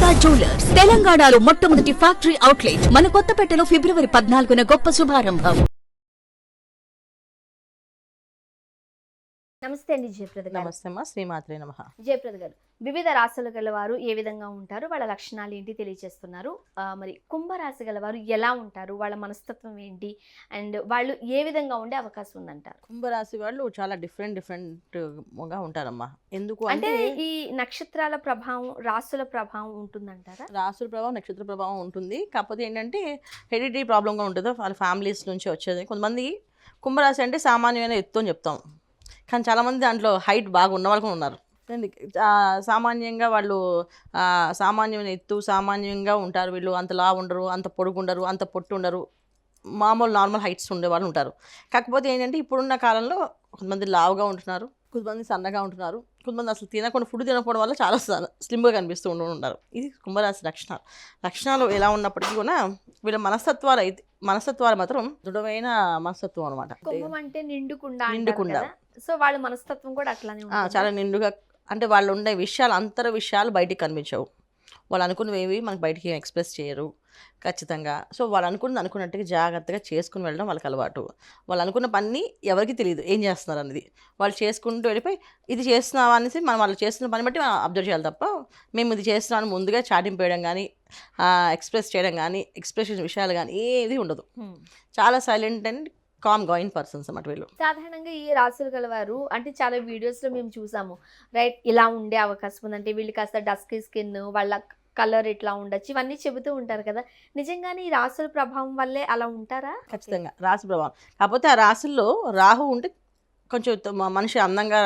Durga jewellers తెలంగాణలో మొట్టమొదటి factory outlet మన కొత్తపేటలో ఫిబ్రవరి 14న గొప్ప శుభారంభం. నమస్తే అండి జయప్రద గారు. నమస్తే అమ్మా, శ్రీమాత్రే నమః. జయప్రద గారు, వివిధ రాశులు గలవారు ఏ విధంగా ఉంటారు, వాళ్ళ లక్షణాలు ఏంటి తెలియజేస్తున్నారు. మరి కుంభరాశి గలవారు ఎలా ఉంటారు, వాళ్ళ మనస్తత్వం ఏంటి, అండ్ వాళ్ళు ఏ విధంగా ఉండే అవకాశం ఉందంటారు? కుంభరాశి వాళ్ళు చాలా డిఫరెంట్గా ఉంటారమ్మా. ఎందుకు అంటే అంటే ఈ నక్షత్రాల ప్రభావం, రాశుల ప్రభావం ఉంటుందంటారా? రాసుల ప్రభావం, నక్షత్ర ప్రభావం ఉంటుంది. కాకపోతే ఏంటంటే హెరిడిటరీ ప్రాబ్లంగా ఉంటుంది, వాళ్ళ ఫ్యామిలీస్ నుంచి వచ్చేది. కొంతమంది కుంభరాశి అంటే సామాన్యమైన ఎత్తు అని చెప్తాం, కానీ చాలామంది దాంట్లో హైట్ బాగా ఉన్న వాళ్ళు కూడా ఉన్నారు. సామాన్యంగా వాళ్ళు సామాన్యమైన ఎత్తు, సామాన్యంగా ఉంటారు. వీళ్ళు అంత లావు ఉండరు, అంత పొడుగు ఉండరు, అంత పొట్టు ఉండరు, మామూలు నార్మల్ హైట్స్ ఉండే వాళ్ళు ఉంటారు. కాకపోతే ఏంటంటే ఇప్పుడున్న కాలంలో కొంతమంది లావుగా ఉంటున్నారు, కొంతమంది సన్నగా ఉంటున్నారు, కొంతమంది అసలు తినకుండా ఫుడ్ తినకపోవడం వల్ల చాలా స్లిమ్గా కనిపిస్తూ ఉంటారు. ఇది కుంభరాశి లక్షణాలు ఎలా ఉన్నప్పటికీ కూడా వీళ్ళ మనస్తత్వాలు మాత్రం దృఢమైన మనస్తత్వం అనమాట. కుంభం అంటే నిండుకుండా. నిండుకుండా. సో వాళ్ళ మనస్తత్వం కూడా అట్లానే ఉంటుంది. చాలా నిండుగా, అంటే వాళ్ళు ఉండే విషయాలు, అంతర విషయాలు బయటికి కనిపించవు. వాళ్ళు అనుకున్నవి మనకు బయటికి ఎక్స్ప్రెస్ చేయరు ఖచ్చితంగా. సో వాళ్ళు అనుకున్నట్టుగా జాగ్రత్తగా చేసుకుని వెళ్ళడం వాళ్ళకి అలవాటు. వాళ్ళు అనుకున్న పని ఎవరికి తెలియదు ఏం చేస్తున్నారు అనేది. వాళ్ళు చేసుకుంటూ వెళ్ళిపోయి ఇది చేస్తున్నావా అనేసి మనం వాళ్ళు చేస్తున్న పని బట్టి మనం అబ్జర్వ్ చేయాలి తప్ప మేము ఇది చేస్తున్నాను ముందుగా చాటింపు వేయడం కానీ, ఎక్స్ప్రెస్ చేయడం కానీ, ఎక్స్ప్రెషన్ విషయాలు కానీ ఏది ఉండదు. చాలా silent and calm going persons అన్నమాట వీళ్ళు. సాధారణంగా ఈ రాశులు గలవారు అంటే చాలా వీడియోస్ లో మేము చూసాము, రైట్, ఇలా ఉండే అవకాశం ఉందంటే వీళ్ళు కాస్త డస్కీ స్కిన్, వాళ్ళ కలర్ ఇట్లా ఉండొచ్చు, ఇవన్నీ చెబుతూ ఉంటారు కదా. నిజంగానే ఈ రాశుల ప్రభావం వల్లే అలా ఉంటారా? ఖచ్చితంగా రాశి ప్రభావం. కాకపోతే ఆ రాశుల్లో రాహు ఉంటే కొంచెం మనిషి అందంగా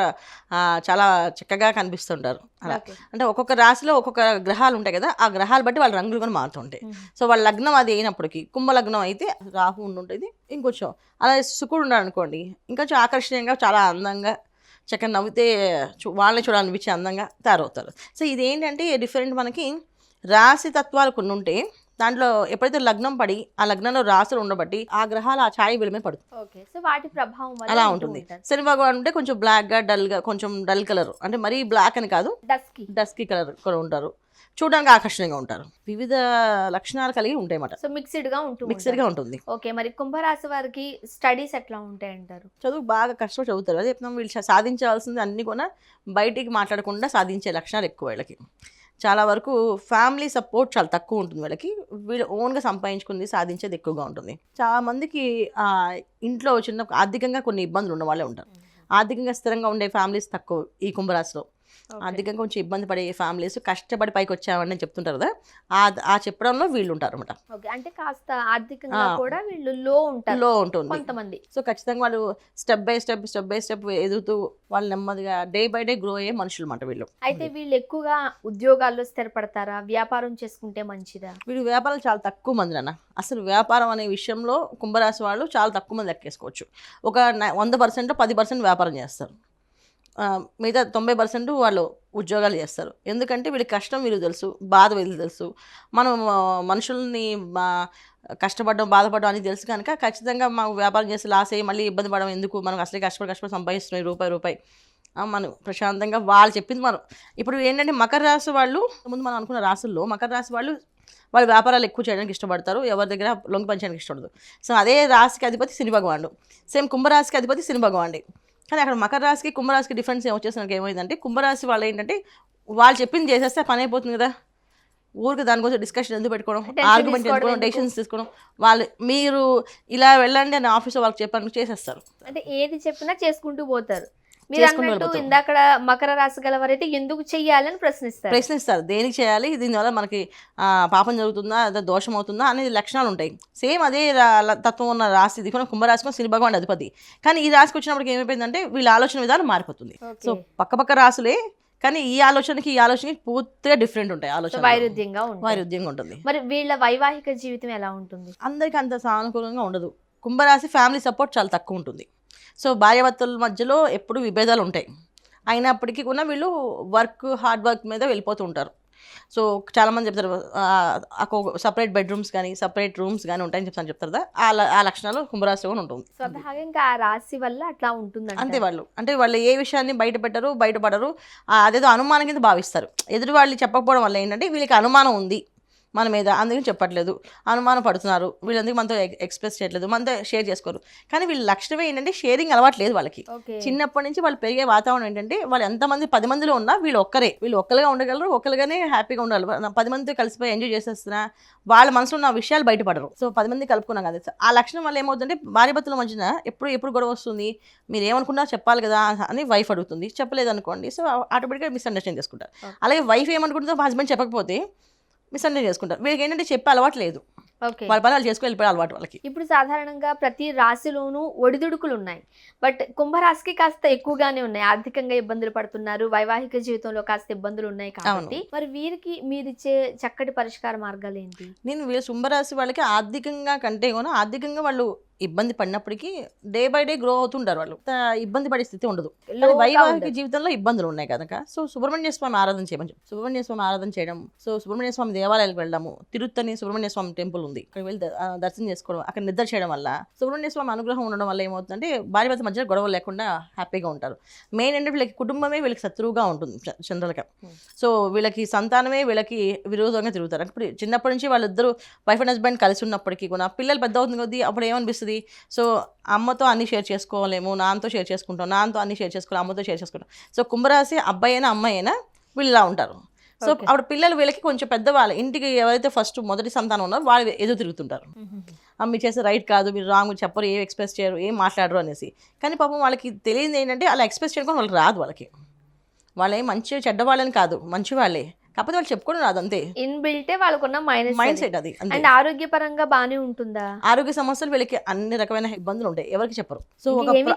చాలా చక్కగా కనిపిస్తుంటారు అలా. అంటే ఒక్కొక్క రాశిలో ఒక్కొక్క గ్రహాలు ఉంటాయి కదా, ఆ గ్రహాలు బట్టి వాళ్ళ రంగులు కూడా మారుతుంటాయి. సో వాళ్ళ లగ్నం అది అయినప్పటికీ కుంభలగ్నం అయితే రాహు ఉంటుంది, ఇంకొంచెం అలా శుక్రుడు ఉన్నాడు అనుకోండి, ఇంకొంచెం ఆకర్షణీయంగా చాలా అందంగా చక్కగా నవ్వితే వాళ్ళని చూడాలనిపించి అందంగా తయారవుతారు. సో ఇదేంటంటే డిఫరెంట్, మనకి రాశి తత్వాలు కొన్ని ఉంటే దాంట్లో ఎప్పుడైతే లగ్నం పడి ఆ లగ్నంలో రాశులు ఉండబట్టి ఆ గ్రహాలు ఆ ఛాయ వీళ్ళ మీద పడుతుంది. ఓకే, సో వాటి ప్రభావం వల్ల అలా ఉంటుంది. శని భగవాన్ ఉంటే కొంచెం బ్లాక్గా డల్గా, కొంచెం డల్ కలర్, అంటే మరీ బ్లాక్ అని కాదు, డస్కీ కలర్ కూడా ఉంటారు, చూడడానికి ఆకర్షణీయంగా ఉంటారు. వివిధ లక్షణాలు కలిగి ఉంటాయి అన్నమాట. సో మిక్స్డ్గా ఉంటుంది. ఓకే, మరి కుంభరాశి వారికి స్టడీస్ ఎట్లా ఉంటాయి అంటారు? చదువు బాగా కష్టపడి చదువుతారు. అదే చెప్తున్నాం, వీళ్ళు సాధించాల్సింది అన్ని కూడా బయటికి మాట్లాడకుండా సాధించే లక్షణాలు ఎక్కువ వీళ్ళకి. చాలా వరకు ఫ్యామిలీ సపోర్ట్ చాలా తక్కువ ఉంటుంది వీళ్ళకి. వీళ్ళు ఓన్గా సంపాదించుకుంది సాధించేది ఎక్కువగా ఉంటుంది. చాలా మందికి ఇంట్లో చిన్న ఆర్థికంగా కొన్ని ఇబ్బందులు ఉన్న వాళ్ళే ఉంటారు. ఆర్థికంగా స్థిరంగా ఉండే ఫ్యామిలీస్ తక్కువ ఈ కుంభరాశిలో. ఆర్థికంగా కొంచెం ఇబ్బంది పడే ఫ్యామిలీస్, కష్టపడి పైకి వచ్చామని చెప్తుంటారు కదా, ఆ చెప్పడంలో వీళ్ళు ఉంటారు అనమాట. అంటే కాస్త ఆర్థికంగా కూడా వీళ్ళు లో ఉంటుంది కొంతమంది. సో ఖచ్చితంగా వాళ్ళు స్టెప్ బై స్టెప్ ఎదుగుతూ వాళ్ళు నెమ్మదిగా డే బై డే గ్రో అయ్యే మనుషులు అన్నమాట వీళ్ళు. అయితే వీళ్ళు ఎక్కువగా ఉద్యోగాల్లో స్థిరపడతారా, వ్యాపారం చేసుకుంటే మంచిదా? వీళ్ళు వ్యాపారాలు చాలా తక్కువ మంది అన్న. అసలు వ్యాపారం అనే విషయంలో కుంభరాశి వాళ్ళు చాలా తక్కువ మంది లెక్కేసుకోవచ్చు. ఒక 100% 10% వ్యాపారం చేస్తారు, మిగతా 90% వాళ్ళు ఉద్యోగాలు చేస్తారు. ఎందుకంటే వీళ్ళకి కష్టం వీళ్ళకి తెలుసు, బాధ వీళ్ళకి తెలుసు. మనం మనుషుల్ని కష్టపడడం, బాధపడడం అని తెలుసు కనుక ఖచ్చితంగా మాకు వ్యాపారం చేసి లాస్ అయ్యి మళ్ళీ ఇబ్బంది పడడం ఎందుకు, మనం అసలే కష్టపడి సంపాదిస్తున్నాయి రూపాయి మనం ప్రశాంతంగా వాళ్ళు చెప్పింది మనం. ఇప్పుడు ఏంటంటే మకర రాశి వాళ్ళు, ముందు మనం అనుకున్న రాశుల్లో మకర రాశి వాళ్ళు వాళ్ళ వ్యాపారాలు ఎక్కువ చేయడానికి ఇష్టపడతారు, ఎవరి దగ్గర లొంగి పంచడానికి ఇష్టపడదు. సో అదే రాశికి అధిపతి శని భగవానుడు, సేమ్ కుంభరాశికి అధిపతి శని భగవానుడే. కానీ అక్కడ మకర రాశికి కుంభరాశికి డిఫరెన్స్ ఏమొచ్చేసినాక ఏమైందంటే, కుంభరాశి వాళ్ళు ఏంటంటే వాళ్ళు చెప్పింది చేసేస్తే పని అయిపోతుంది కదా, ఊరికి దానికోసం డిస్కషన్ ఎందుకు పెట్టుకోవడం, ఆర్గ్యుమెంట్ ఎందుకోవడం, డెసిషన్స్ తీసుకోవడం. వాళ్ళు మీరు ఇలా వెళ్ళండి అని ఆఫీస్లో వాళ్ళకి చెప్పాను చేసేస్తారు. అంటే ఏది చెప్పినా చేసుకుంటూ పోతారు. మీరు అన్నట్టు ఇందాక మకర రాశి గలవారైతే ఎందుకు చెయ్యాలని ప్రశ్నిస్తారు. దేనికి చేయాలి, దీనివల్ల మనకి పాపం జరుగుతుందా, అదే దోషం అవుతుందా అనేది లక్షణాలు ఉంటాయి. సేమ్ అదే తత్వం ఉన్న రాశి ఇది కూడా కుంభరాశిలో శని భగవానుడు అధిపతి. కానీ ఈ రాశికి వచ్చినప్పటికి ఏమైపోయిందంటే వీళ్ళ ఆలోచన విధానం మారిపోతుంది. సో పక్క రాశులే, కానీ ఈ ఆలోచనకి పూర్తిగా డిఫరెంట్ ఉంటాయి. ఆలోచన వైరుధ్యంగా ఉంటుంది. మరి వీళ్ళ వైవాహిక జీవితం ఎలా ఉంటుంది? అందరికీ అంత సానుకూలంగా ఉండదు. కుంభరాశి ఫ్యామిలీ సపోర్ట్ చాలా తక్కువ ఉంటుంది. సో భార్యాభర్తల మధ్యలో ఎప్పుడు విభేదాలు ఉంటాయి. అయినప్పటికీ కూడా వీళ్ళు హార్డ్ వర్క్ మీద వెళ్ళిపోతూ ఉంటారు. సో చాలామంది చెప్తారు సపరేట్ బెడ్రూమ్స్ కానీ సపరేట్ రూమ్స్ కానీ ఉంటాయని చెప్తారు కదా, ఆ లక్షణాలు కుంభరాశి కూడా ఉంటుంది. స్వతహాగా ఆ రాశి వల్ల అట్లా ఉంటుంది అంతే. వాళ్ళు ఏ విషయాన్ని బయటపడరు, అదేదో అనుమానం కింద భావిస్తారు. ఎదురు వాళ్ళు చెప్పకపోవడం వల్ల ఏంటంటే వీళ్ళకి అనుమానం ఉంది మన మీద, అందుకని చెప్పట్లేదు, అనుమానం పడుతున్నారు, వీళ్ళందుకు మనతో ఎక్స్ప్రెస్ చేయట్లేదు, మనతో షేర్ చేసుకోరు. కానీ వీళ్ళ లక్షణమే ఏంటంటే షేరింగ్ అలవాటు లేదు వాళ్ళకి. చిన్నప్పటి నుంచి వాళ్ళు పెరిగే వాతావరణం ఏంటంటే వాళ్ళు ఎంతమంది 10 మందిలో ఉన్నా వీళ్ళు ఒక్కరుగా ఉండగలరు, ఒక్కరుగానే హ్యాపీగా ఉండాలి. 10 మందితో కలిసిపోయి ఎంజాయ్ చేసేస్తున్నా వాళ్ళ మనసులో ఉన్న విషయాలు బయటపడరు. సో 10 మంది కలుపుకున్నాం కదా, ఆ లక్షణం వల్ల ఏమవుతుందంటే భార్యాభర్తల మధ్యన ఎప్పుడు గొడవ వస్తుంది, మీరు ఏమనుకున్నా చెప్పాలి కదా అని వైఫ్ అడుగుతుంది, చెప్పలేదు అనుకోండి, సో ఆటోమేటిక్గా మిస్అండర్స్టాండ్ చేసుకుంటారు. అలాగే వైఫ్ ఏమనుకుంటుందో హస్బెండ్ చెప్పకపోతే మిస్అండర్స్టాండ్ చేసుకుంటారు. వీళ్ళకి ఏంటంటే చెప్పే అలవాటు లేదు, వాళ్ళ పని వాళ్ళు చేసుకుని వెళ్ళిపోయే అలవాటు వాళ్ళకి. ఇప్పుడు సాధారణంగా ప్రతి రాశిలోనూ ఒడిదుడుకులు ఉన్నాయి, బట్ కుంభరాశికి కాస్త ఎక్కువగానే ఉన్నాయి. ఆర్థికంగా ఇబ్బందులు పడుతున్నారు, వైవాహిక జీవితంలో కాస్త ఇబ్బందులు ఉన్నాయి కాబట్టి మరి వీరికి మీరిచ్చే చక్కటి పరిష్కార మార్గాలు ఏంటి? నేను వీళ్ళ కుంభరాశి వాళ్ళకి ఆర్థికంగా కంటే కూడా ఆర్థికంగా వాళ్ళు ఇబ్బంది పడినప్పటికీ డే బై డే గ్రో అవుతుంటారు. వాళ్ళు ఇబ్బంది పడే స్థితి ఉండదు. వైవాహిక జీవితంలో ఇబ్బందులు ఉన్నాయి కనుక సో సుబ్రహ్మణ్య స్వామి ఆరాధన చేయమని సుబ్రహ్మణ్య స్వామి ఆరాధన చేయడం, సో సుబ్రహ్మణ్య స్వామి దేవాలయాలకు వెళ్ళడము, తిరుత్తని సుబ్రహ్మణ్య స్వామి టెంపుల్ ఉంది, అక్కడ వెళ్ళి దర్శనం చేసుకోవడం, అక్కడ నిద్ర చేయడం వల్ల సుబ్రహ్మణ్య స్వామి అనుగ్రహం ఉండడం వల్ల ఏమవుతుందంటే భార్యాభర్త మధ్య గొడవలు లేకుండా హ్యాపీగా ఉంటారు. మెయిన్ అంటే వీళ్ళకి కుటుంబమే వీళ్ళకి శత్రువుగా ఉంటుంది జనరల్గా. సో వీళ్ళకి సంతానమే వీళ్ళకి విరోధంగా తిరుగుతారు. ఇప్పుడు చిన్నప్పటి నుంచి వాళ్ళిద్దరూ వైఫ్ అండ్ హస్బెండ్ కలిసి ఉన్నప్పటికీ కూడా పిల్లలు పెద్ద అవుతుంది కొద్దీ అప్పుడు ఏమనిపిస్తుంది, సో అమ్మతో అన్ని షేర్ చేసుకోవాలేమో, నాన్నతో షేర్ చేసుకుంటాం, నాన్నతో అన్ని షేర్ చేసుకోవాలి, అమ్మతో షేర్ చేసుకుంటాం. సో కుంభరాశి అబ్బాయి అయినా అమ్మాయి అయినా వీళ్ళు ఇలా ఉంటారు. సో అప్పుడు పిల్లలు వీళ్ళకి కొంచెం పెద్దవాళ్ళు, ఇంటికి ఎవరైతే ఫస్ట్ మొదటి సంతానం ఉన్నారో వాళ్ళు ఎదురు తిరుగుతుంటారు, మీరు చేసే రైట్ కాదు, మీరు రాంగ్ చెప్పరు, ఏం ఎక్స్ప్రెస్ చేయరు, ఏం మాట్లాడరు అనేసి. కానీ పాపం వాళ్ళకి తెలియదు ఏంటంటే అలా ఎక్స్ప్రెస్ చేయడం వాళ్ళకి రాదు. వాళ్ళు ఏం మంచి చెడ్డవాళ్ళని కాదు, మంచి వాళ్ళే, కాకపోతే వాళ్ళు చెప్పుకోవడం రాదు అంతే. ఇన్బిల్టే వాళ్ళకున్న మైండ్ సెట్ అది. అండ్ ఆరోగ్యపరంగా బాగానే ఉంటుందా? ఆరోగ్య సమస్యలు వీళ్ళకి అన్ని రకమైన ఇబ్బందులు ఉంటాయి, ఎవరికి చెప్పరు. సో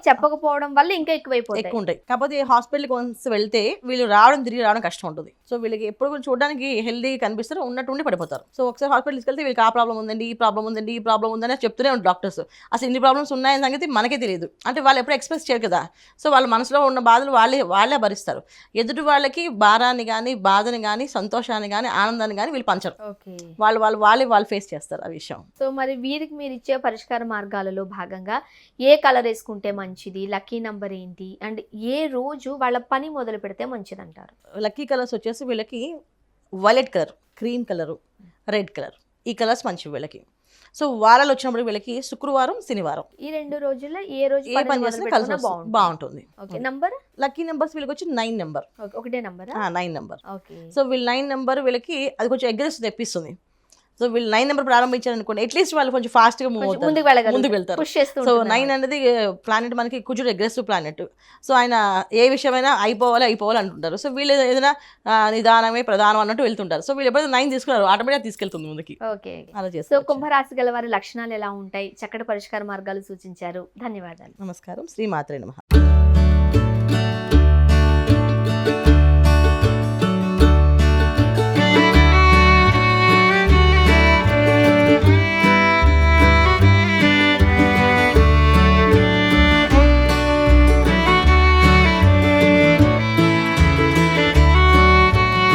చెప్పకపోవడం వల్ల ఇంకా ఎక్కువ ఉంటాయి. కాకపోతే హాస్పిటల్కి వన్స్ వెళ్తే వీళ్ళు తిరిగి రావడం కష్టం ఉంటుంది. సో వీళ్ళకి ఎప్పుడు చూడడానికి హెల్దీగా కనిపిస్తారు, ఉన్నట్టుండి పడిపోతారు. సో ఒకసారి హాస్పిటల్ తీసుకెళ్తే వీళ్ళకి ఆ ప్రాబ్లం ఉందండి, ఈ ప్రాబ్లం ఉందండి, ఈ ప్రాబ్లం ఉందని చెప్తూనే ఉంటారు డాక్టర్స్. అసలు ఇన్ని ప్రాబ్లమ్స్ ఉన్నాయని సంగతి మనకే తెలియదు. అంటే వాళ్ళు ఎప్పుడు ఎక్స్ప్రెస్ చేయరు కదా. సో వాళ్ళ మనసులో ఉన్న బాధలు వాళ్ళే భరిస్తారు. ఎదుటి వాళ్ళకి భారాన్ని కానీ బాధని కానీ సంతోషాన్ని కానీ ఆనందాన్ని కానీ వీళ్ళు పంచరు. వాళ్ళు ఫేస్ చేస్తారు ఆ విషయం. సో మరి వీరికి మీరు ఇచ్చే పరిష్కార మార్గాలలో భాగంగా ఏ కలర్ వేసుకుంటే మంచిది, లక్కీ నంబర్ ఏంటి, అండ్ ఏ రోజు వాళ్ళ పని మొదలు పెడితే మంచిది అంటారు? లక్కీ కలర్స్ వచ్చేసి వీళ్ళకి violet colour, cream colour, red colour, ఈ కలర్స్ మంచివి వీళ్ళకి. సో వారాలు వచ్చినప్పుడు వీళ్ళకి శుక్రవారం, శనివారం ఈ 2 రోజుల్లో ఏ రోజు ఏ పని చేసినా కలిసి బాగుంటుంది. లక్కీ నెంబర్స్ వీళ్ళకి వచ్చి 9 నెంబర్. ఒకటే నెంబర్ 9 నెంబర్. సో వీళ్ళు 9 నెంబర్ వీళ్ళకి అది కొంచెం అగ్రెసివ్ తెప్పిస్తుంది. సో వీళ్ళు 9 నెంబర్ ప్రారంభించారు అనుకోండి, అట్లీస్ట్ వాళ్ళు కొంచెం ఫాస్ట్ గా ముందుకు వెళ్తారు. సో 9 అనేది ప్లానెట్ మనకి కుజుడు అగ్రెసివ్ ప్లానెట్. సో ఆయన ఏ విషయమైనా అయిపోవాలి అంటుంటారు. సో వీళ్ళు ఏదైనా నిదానమే ప్రధానం అన్నట్టు వెళ్తుంటారు. సో వీళ్ళు ఎప్పుడైతే 9 తీసుకున్నారు ఆటోమేటిక్గా తీసుకెళ్తుంది ముందుకి. అలా చేస్తారు. సో కుంభరాశి గల వారి లక్షణాలు ఎలా ఉంటాయి, చక్కటి పరిష్కార మార్గాలు సూచించారు. ధన్యవాదాలు. నమస్కారం. శ్రీమాత్రే నమః.